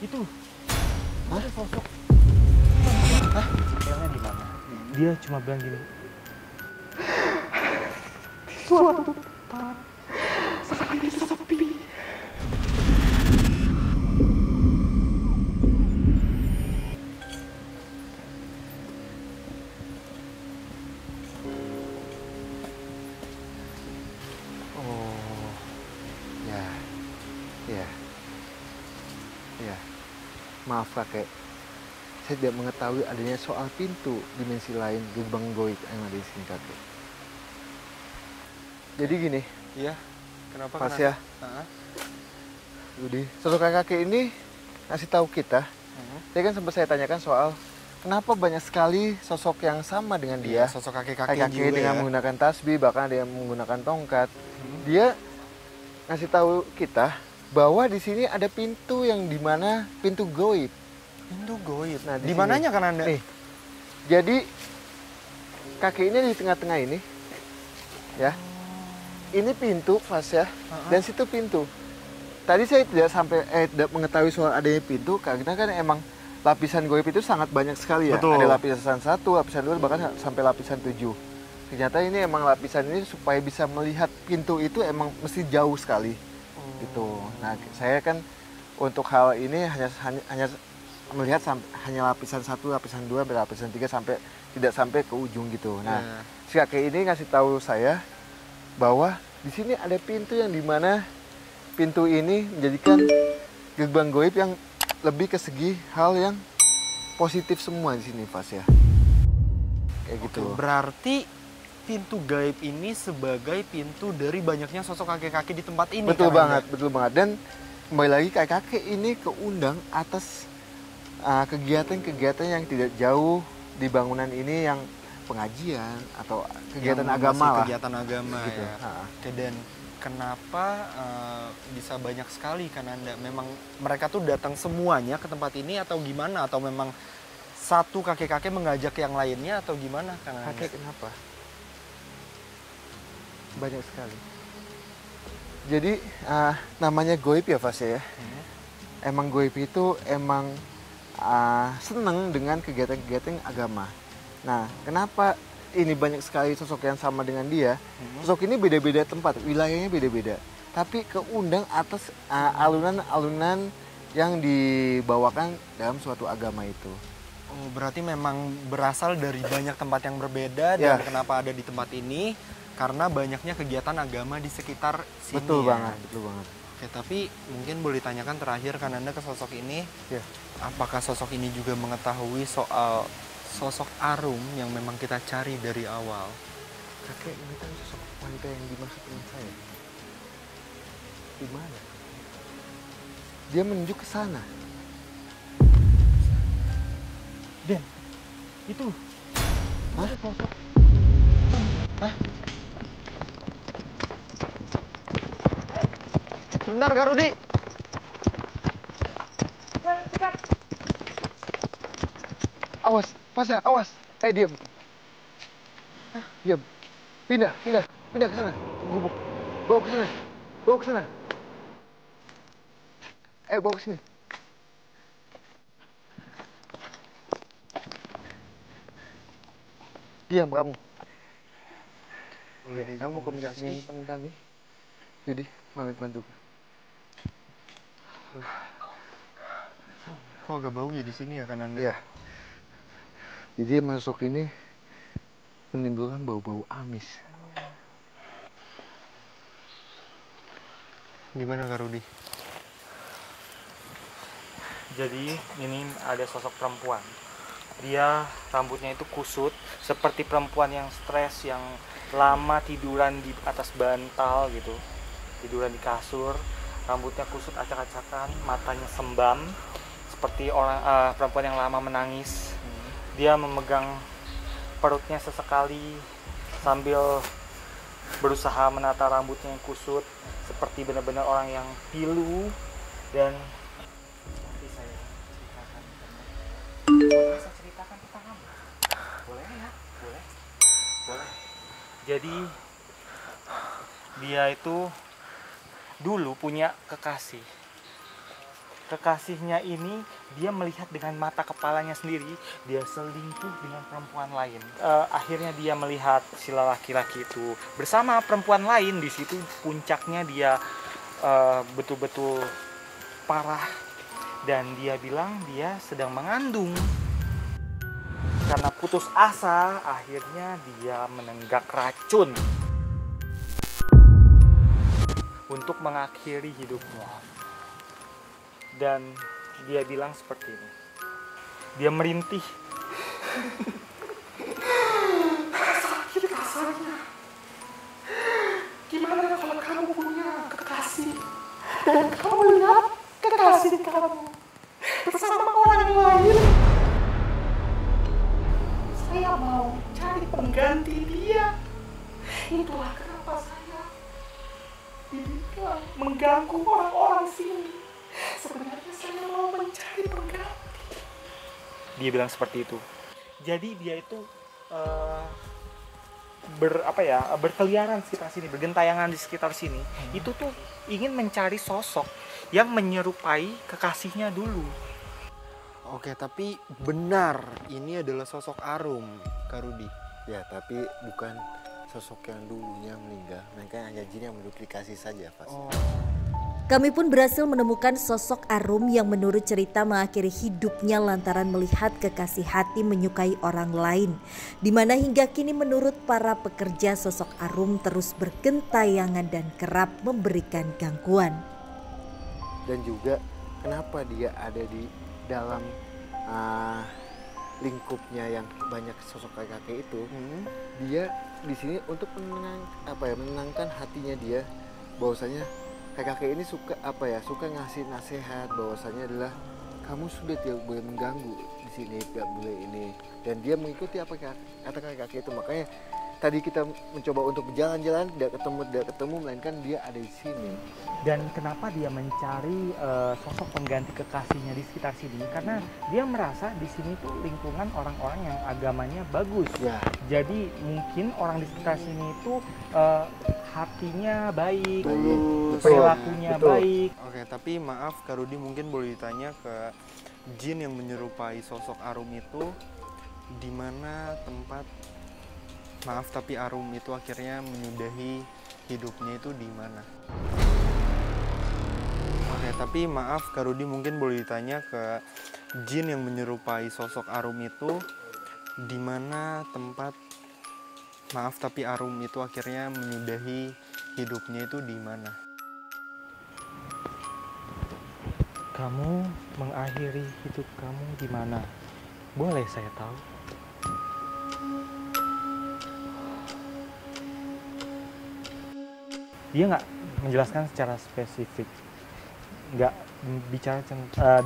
Itu. Hah? Ada sosok. Hah? Ceweknya di mana? Dia cuma bilang gini. Suatu tempat sepi. Oh, ya, ya, ya. Maaf kakek, saya tidak mengetahui adanya soal pintu dimensi lain gerbang goib yang ada di sini kakek. Jadi gini, Iya. Kenapa? Pas ya. Yudi, sosok kakek ini ngasih tahu kita. Tadi kan sempat saya tanyakan soal kenapa banyak sekali sosok yang sama dengan dia. Sosok kakek-kakek Kakek juga dengan ya. menggunakan tasbih, bahkan ada yang menggunakan tongkat. Dia ngasih tahu kita bahwa di sini ada pintu yang dimana pintu goib. Pintu goib. Nah, Di mananya kan Anda? Nih, jadi kakek ini di tengah-tengah ini, ya. Ini pintu pas ya, dan situ pintu. Tadi saya tidak mengetahui soal adanya pintu karena kan emang lapisan goib itu sangat banyak sekali ya. Betul. Ada lapisan 1, lapisan 2, bahkan sampai lapisan 7. Ternyata ini emang lapisan ini supaya bisa melihat pintu itu emang mesti jauh sekali. Gitu. Nah, saya kan untuk hal ini hanya melihat hanya lapisan 1, lapisan 2, lapisan 3 sampai tidak sampai ke ujung gitu. Nah, si kakek ini ngasih tahu saya bahwa di sini ada pintu yang dimana pintu ini menjadikan gerbang goib yang lebih ke segi hal yang positif semua di sini pas ya. Kayak gitu. Berarti pintu gaib ini sebagai pintu dari banyaknya sosok kakek-kakek di tempat ini. Betul kan, banget, Anda? betul banget. Dan kembali lagi kakek ini keundang atas kegiatan-kegiatan yang tidak jauh di bangunan ini yang pengajian atau kegiatan Yang agama masih lah. kegiatan agama Gitu. ya. Oke, dan kenapa bisa banyak sekali kan Anda? Memang mereka tuh datang semuanya ke tempat ini atau gimana? Atau memang satu kakek-kakek mengajak yang lainnya atau gimana kan Anda? Kakek kenapa? Banyak sekali. Jadi namanya goib ya Fas ya. Emang goib itu emang seneng dengan kegiatan-kegiatan agama. Nah, kenapa ini banyak sekali sosok yang sama dengan dia? Sosok ini beda-beda tempat, wilayahnya beda-beda. Tapi keundang atas alunan-alunan yang dibawakan dalam suatu agama itu. Oh, berarti memang berasal dari banyak tempat yang berbeda dan kenapa ada di tempat ini? Karena banyaknya kegiatan agama di sekitar sini. Betul ya. banget, betul banget. Oke, tapi mungkin boleh tanyakan terakhir kan Anda ke sosok ini. Ya. Apakah sosok ini juga mengetahui soal sosok Arum yang memang kita cari dari awal? Kakek ini kan sosok wanita yang dimaksud dengan saya. Di mana? Dia menunjuk ke sana. Den, itu. Hah? Ada sosok. Hah? Sebentar, Kak Rudi. Awas, pas ya, awas. Diam. Diam. Pindah ke sana. Gubuk. Bawa ke sana. Bawa ke sana. Bawa ke sini. Diam kamu. Kamu komunikasi dengan kami. Jadi, pamit bantu. Kok agak bau ya di sini ya kan Anda? Iya. Jadi masuk ini menimbulkan bau-bau amis. Gimana Kak Rudi? Jadi ini ada sosok perempuan. Dia rambutnya itu kusut, seperti perempuan yang stres, yang lama tiduran di atas bantal gitu, tiduran di kasur. Rambutnya kusut acak-acakan, matanya sembam, seperti orang perempuan yang lama menangis. Dia memegang perutnya sesekali sambil berusaha menata rambutnya yang kusut, seperti benar-benar orang yang pilu. Dan nanti saya ceritakan saya ceritakan ke kamu. Boleh ya? Boleh. Jadi dia itu dulu punya kekasih. kekasihnya ini dia melihat dengan mata kepalanya sendiri dia selingkuh dengan perempuan lain. Akhirnya dia melihat si laki-laki itu bersama perempuan lain. Di situ puncaknya dia betul-betul parah dan dia bilang dia sedang mengandung. Karena putus asa, akhirnya dia menenggak racun untuk mengakhiri hidupnya. Dan dia bilang seperti ini. Dia merintih. Sakit rasanya. Gimana kalau kamu punya kekasih dan kamu lihat kekasih kamu bersama orang lain? Saya mau cari pengganti dia. Itulah kenapa saya dibilang mengganggu orang-orang sini. Sebenarnya saya mau mencari pengganti. Dia bilang seperti itu. Jadi dia itu berkeliaran sekitar sini, bergentayangan di sekitar sini. Itu tuh ingin mencari sosok yang menyerupai kekasihnya dulu. Oke, tapi benar ini adalah sosok Arum, Kak Rudi. Ya, tapi bukan sosok yang dulunya meninggal, melainkan hanya jin yang menduplikasi saja, Fas. Kami pun berhasil menemukan sosok Arum yang menurut cerita mengakhiri hidupnya lantaran melihat kekasih hati menyukai orang lain. Di mana hingga kini menurut para pekerja sosok Arum terus bergentayangan dan kerap memberikan gangguan. Dan juga kenapa dia ada di dalam lingkupnya yang banyak sosok kakek itu, dia di sini untuk menenangkan hatinya dia, bahwasanya kakek ini suka ngasih nasihat bahwasanya adalah kamu sudah tidak boleh mengganggu di sini, tidak boleh ini, dan dia mengikuti apa kata kakek itu. Makanya tadi kita mencoba untuk berjalan-jalan tidak ketemu, melainkan dia ada di sini. Dan kenapa dia mencari sosok pengganti kekasihnya di sekitar sini? Karena dia merasa di sini tuh lingkungan orang-orang yang agamanya bagus. Ya. Jadi mungkin orang di sekitar sini itu hatinya baik, perilakunya baik. Oke, tapi maaf Kak Rudi, mungkin boleh ditanya ke jin yang menyerupai sosok Arum itu, di mana tempat, maaf tapi Arum itu akhirnya menyudahi hidupnya itu di mana? Oke, tapi maaf Kak Rudi, mungkin boleh ditanya ke jin yang menyerupai sosok Arum itu, di mana tempat, maaf tapi Arum itu akhirnya menyudahi hidupnya itu di mana? Kamu mengakhiri hidup kamu di mana? Boleh saya tahu? Dia nggak menjelaskan secara spesifik, nggak bicara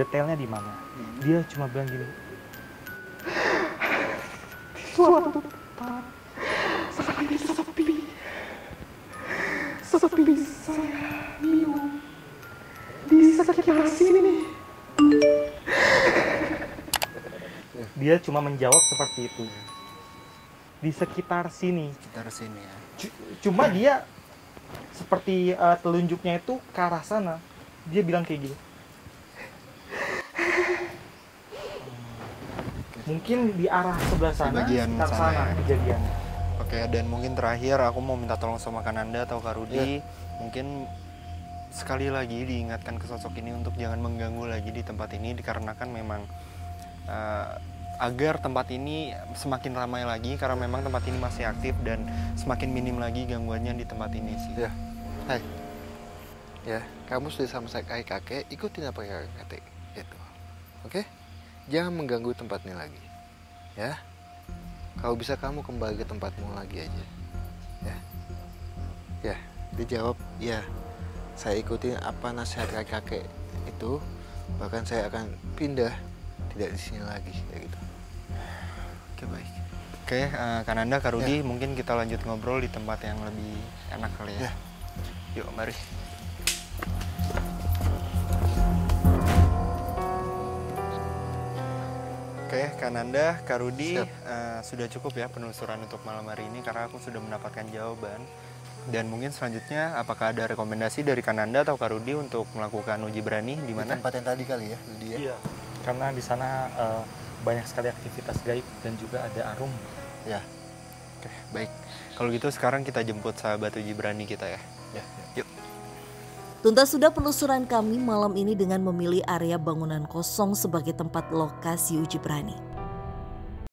detailnya di mana. Dia cuma bilang gini, di suatu tempat sepi saya minum di sekitar sini. Dia cuma menjawab seperti itu, di sekitar sini. Sekitar sini ya. Cuma dia seperti telunjuknya itu ke arah sana. Dia bilang kayak gini. Mungkin di arah sebelah sana, Di bagian sekitar sana ya. kejadiannya. Oke, dan mungkin terakhir aku mau minta tolong sama Kananda atau Kak Rudi, mungkin sekali lagi diingatkan ke sosok ini untuk jangan mengganggu lagi di tempat ini, dikarenakan memang agar tempat ini semakin ramai lagi, karena memang tempat ini masih aktif dan semakin minim lagi gangguannya di tempat ini sih. Ya, hai, ya kamu sudah sama saya kakek, ikutin apa kakek itu, oke? Jangan mengganggu tempat ini lagi, ya. Kalau bisa kamu kembali ke tempatmu lagi aja, ya. Ya, dia jawab, ya. Saya ikutin apa nasihat kakek itu, bahkan saya akan pindah, tidak di sini lagi, kayak gitu. Oke, baik. Oke, Kananda, Kak Rudi, mungkin kita lanjut ngobrol di tempat yang lebih enak kali ya. Yuk, mari. Oke, Kananda, Kak Rudi, sudah cukup ya penelusuran untuk malam hari ini, karena aku sudah mendapatkan jawaban Dan mungkin selanjutnya apakah ada rekomendasi dari Kananda atau Kak Rudi untuk melakukan uji berani di Di mana? tempat yang tadi kali ya, Rudi ya. Iya. Karena di sana banyak sekali aktivitas gaib dan juga ada arum. Ya. Oke, baik. Kalau gitu sekarang kita jemput sahabat uji berani kita ya. Ya. Yuk. Tuntas sudah penelusuran kami malam ini dengan memilih area bangunan kosong sebagai tempat lokasi uji berani.